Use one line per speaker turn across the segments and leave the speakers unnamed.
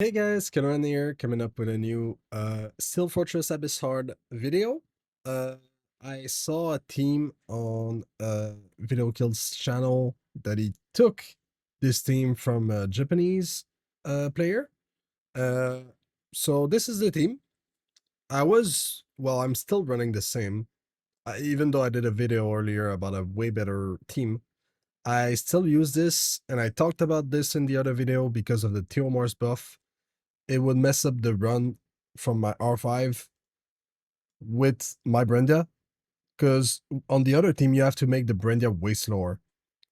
Hey guys, Kenran here, coming up with a new Steel Fortress Abyss Hard video. Uh, I saw a team on Video Kill's channel that he took this team from a Japanese player. Uh, so this is the team. I'm still running the same. Even though I did a video earlier about a way better team, I still use this, and I talked about this in the other video because of the Theomars buff. It would mess up the run from my R5 with my Brenda, because on the other team, you have to make the Brenda way slower.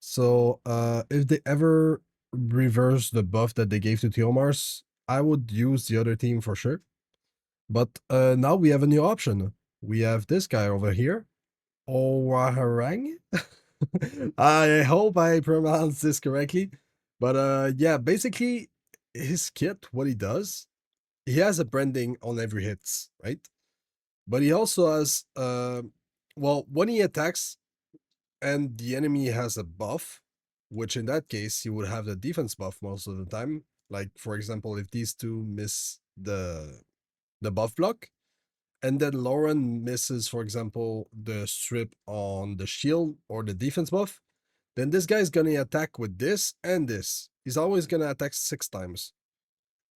So if they ever reverse the buff that they gave to Theomars, I would use the other team for sure. But now we have a new option. We have this guy over here, Owaharang. I hope I pronounced this correctly. But yeah, basically, his kit, what he does, he has a branding on every hits, right? But he also has, when he attacks and the enemy has a buff, which in that case he would have the defense buff most of the time. Like for example, if these two miss the buff block, and then Lauren misses, for example, the strip on the shield or the defense buff, then this guy's gonna attack with this and this. He's always gonna attack 6 times.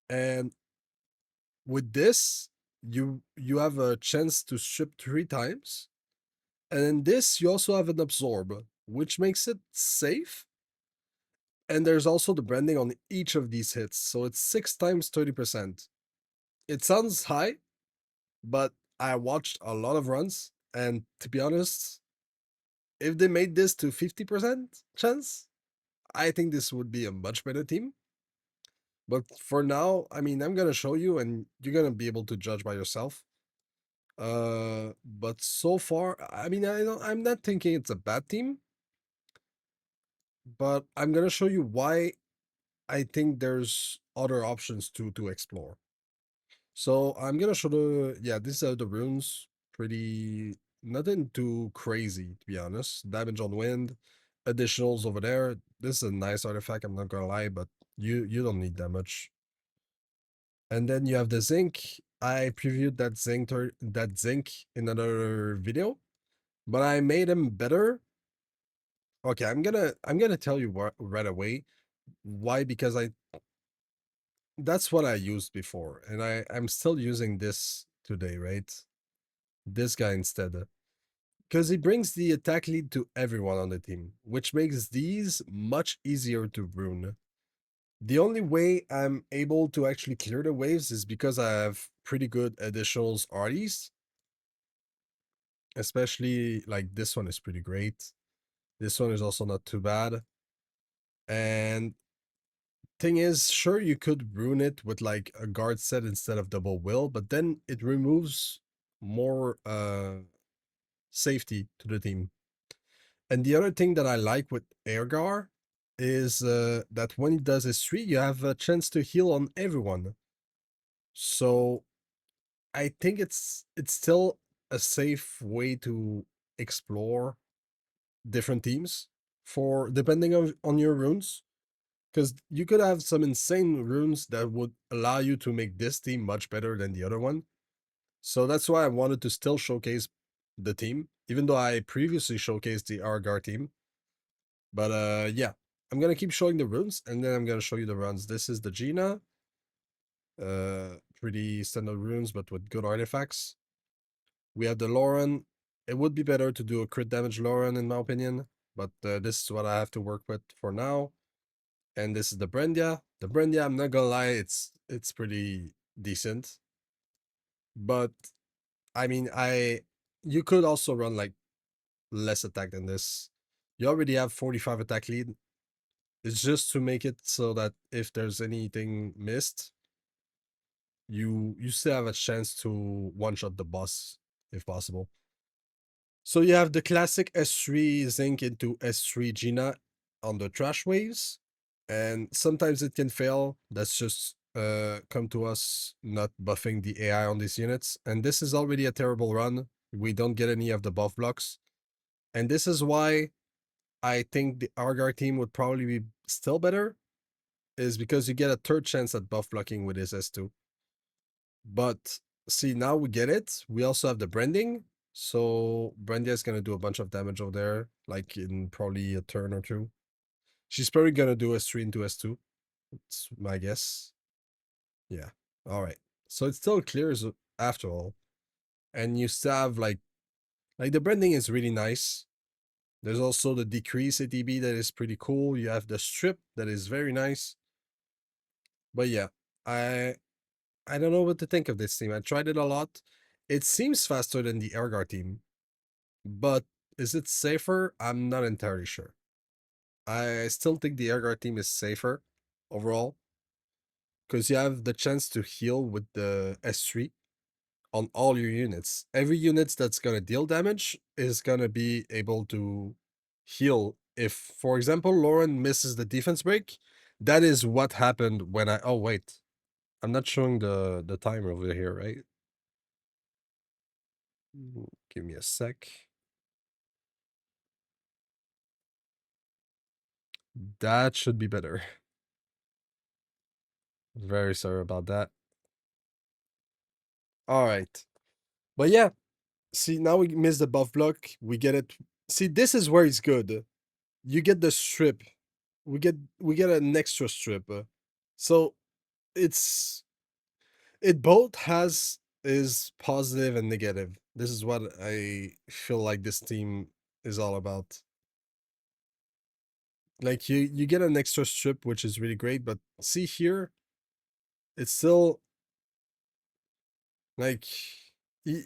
And with this, you have a chance to strip 3 times. And in this, you also have an absorb, which makes it safe. And there's also the branding on each of these hits. So it's 6 times 30%. It sounds high, but I watched a lot of runs. And to be honest, if they made this to 50% chance, I think this would be a much better team. But for now, I mean, I'm gonna show you and you're gonna be able to judge by yourself. But so far, I mean, I'm not thinking it's a bad team, but I'm gonna show you why I think there's other options to explore. So I'm gonna show these are the runes. Pretty nothing too crazy to be honest. Damage on wind, additionals over there. This is a nice artifact, I'm not gonna lie, but you don't need that much. And then you have the zinc. I previewed that zinc in another video, but I made him better. Okay, I'm gonna tell you right away why, because I that's what I used before, and I'm still using this today, right? This guy instead, because he brings the attack lead to everyone on the team, which makes these much easier to rune. The only way I'm able to actually clear the waves is because I have pretty good additionals arties, especially like this one is pretty great. This one is also not too bad. And thing is, sure, you could ruin it with like a guard set instead of double will, but then it removes more safety to the team. And the other thing that I like with Airgar is that when he does his 3, you have a chance to heal on everyone. So I think it's still a safe way to explore different teams for depending on your runes. Because you could have some insane runes that would allow you to make this team much better than the other one. So that's why I wanted to still showcase the team, even though I previously showcased the Argar team. But yeah, I'm gonna keep showing the runes, and then I'm gonna show you the runs. This is the Gina. Pretty standard runes, but with good artifacts. We have the Lauren. It would be better to do a crit damage Lauren, in my opinion, but this is what I have to work with for now. And this is the Brendia. The Brendia, I'm not gonna lie, it's pretty decent. But I mean, you could also run like less attack than this. You already have 45 attack lead. It's just to make it so that if there's anything missed, you still have a chance to one-shot the boss if possible. So you have the classic S3 Zinc into S3 Gina on the trash waves, and sometimes it can fail. That's just come to us not buffing the AI on these units. And this is already a terrible run. We don't get any of the buff blocks. And this is why I think the Argar team would probably be still better is because you get a third chance at buff blocking with his S2. But see, now we get it. We also have the branding. So Brandia is gonna do a bunch of damage over there, like in probably a turn or two. She's probably gonna do S3 into S2. It's my guess. Yeah. All right. So it still clears after all. And you still have like the branding is really nice. There's also the decrease ATB that is pretty cool. You have the strip that is very nice. But yeah, I I don't know what to think of this team. I tried it a lot. It seems faster than the Ergar team, but is it safer? I'm not entirely sure. I still think the Ergar team is safer overall because you have the chance to heal with the S3 on all your units. Every unit that's gonna deal damage is gonna be able to heal. If, for example, Lauren misses the defense break, that is what happened when I. Oh wait, I'm not showing the timer over here, right? Give me a sec. That should be better. Very sorry about that. All right, but yeah. See, now we miss the buff block. We get it. See, this is where it's good. You get the strip. We get an extra strip. So it's it both has is positive and negative. This is what I feel like this team is all about. Like you get an extra strip, which is really great, but see here, it's still like y-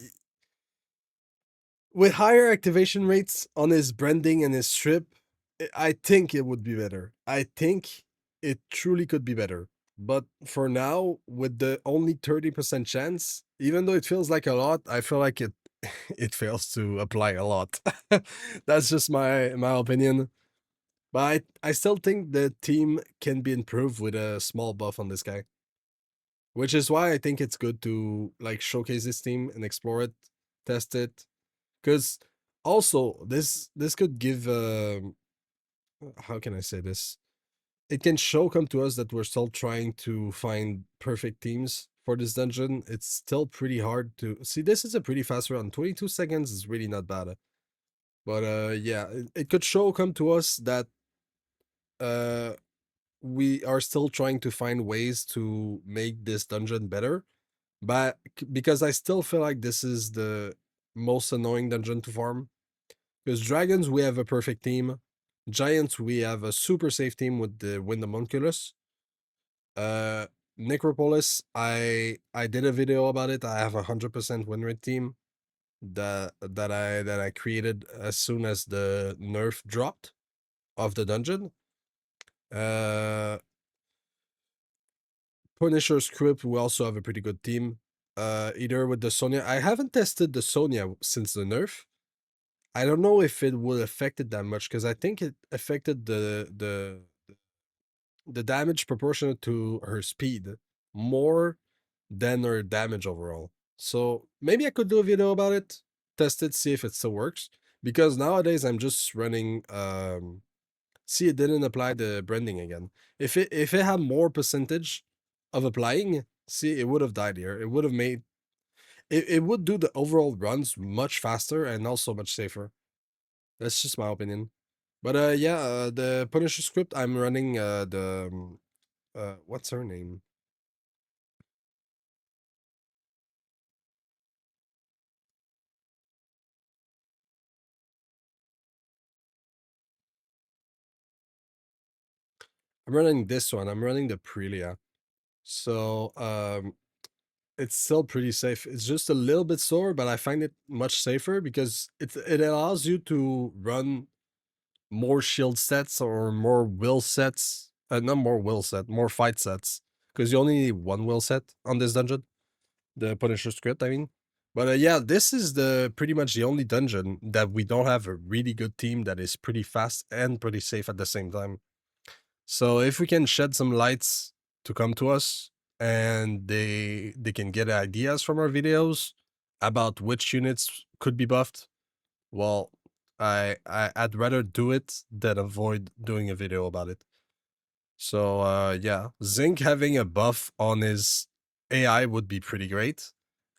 with higher activation rates on his branding and his strip, I think it would be better. I think it truly could be better. But for now, with the only 30% chance, even though it feels like a lot, I feel like it it fails to apply a lot. That's just my opinion. But I still think the team can be improved with a small buff on this guy. Which is why I think it's good to like showcase this team and explore it, test it. Because also this could give how can I say this? It can show come to us that we're still trying to find perfect teams for this dungeon. It's still pretty hard to see. This is a pretty fast round. 22 seconds is really not bad. But yeah, it could show come to us that uh we are still trying to find ways to make this dungeon better. But because I still feel like this is the most annoying dungeon to farm. Because dragons, we have a perfect team. Giants, we have a super safe team with the Wind Homunculus. Uh, Necropolis, I did a video about it. I have 100% win rate team that I created as soon as the nerf dropped of the dungeon. Uh, Punisher script, we also have a pretty good team. Either with the Sonya, I haven't tested the Sonya since the nerf. I don't know if it would affect it that much because I think it affected the damage proportionate to her speed more than her damage overall. So maybe I could do a video about it, test it, see if it still works. Because nowadays I'm just running see it didn't apply the branding again. If it had more percentage of applying, see it would have died here. It would have made it would do the overall runs much faster and also much safer. That's just my opinion. But yeah, the Punisher script I'm running the what's her name? I'm running this one. I'm running the Prelia. So it's still pretty safe. It's just a little bit slower, but I find it much safer because it allows you to run more shield sets or more will sets. Not more will set, more fight sets. Because you only need one will set on this dungeon. The Punisher script, I mean. But yeah, this is the pretty much the only dungeon that we don't have a really good team that is pretty fast and pretty safe at the same time. So if we can shed some lights to come to us and they can get ideas from our videos about which units could be buffed, well, I'd rather do it than avoid doing a video about it. So yeah, Zinc having a buff on his AI would be pretty great.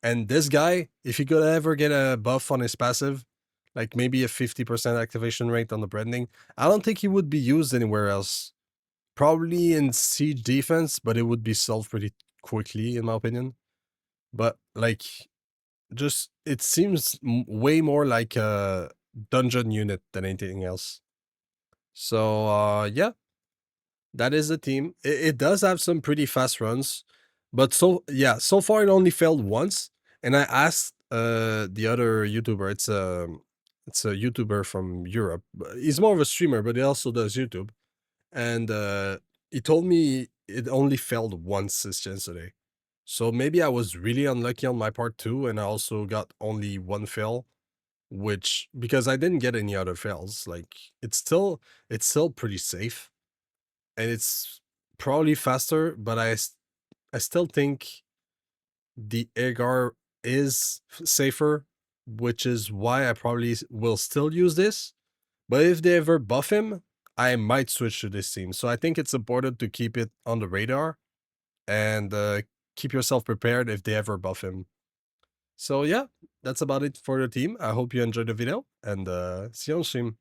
And this guy, if he could ever get a buff on his passive, like maybe a 50% activation rate on the branding, I don't think he would be used anywhere else. Probably in siege defense, but it would be solved pretty quickly, in my opinion. But like, just it seems way more like a dungeon unit than anything else. So yeah, that is the team. It does have some pretty fast runs, but so yeah, so far it only failed once. And I asked the other YouTuber. It's a YouTuber from Europe. He's more of a streamer, but he also does YouTube. And he told me it only failed once since yesterday. So maybe I was really unlucky on my part too, and I also got only one fail, which because I didn't get any other fails. Like it's still pretty safe, and it's probably faster, but I still think the Agar is safer, which is why I probably will still use this. But if they ever buff him, I might switch to this team. So I think it's important to keep it on the radar and keep yourself prepared if they ever buff him. So yeah, that's about it for the team. I hope you enjoyed the video and see you on stream.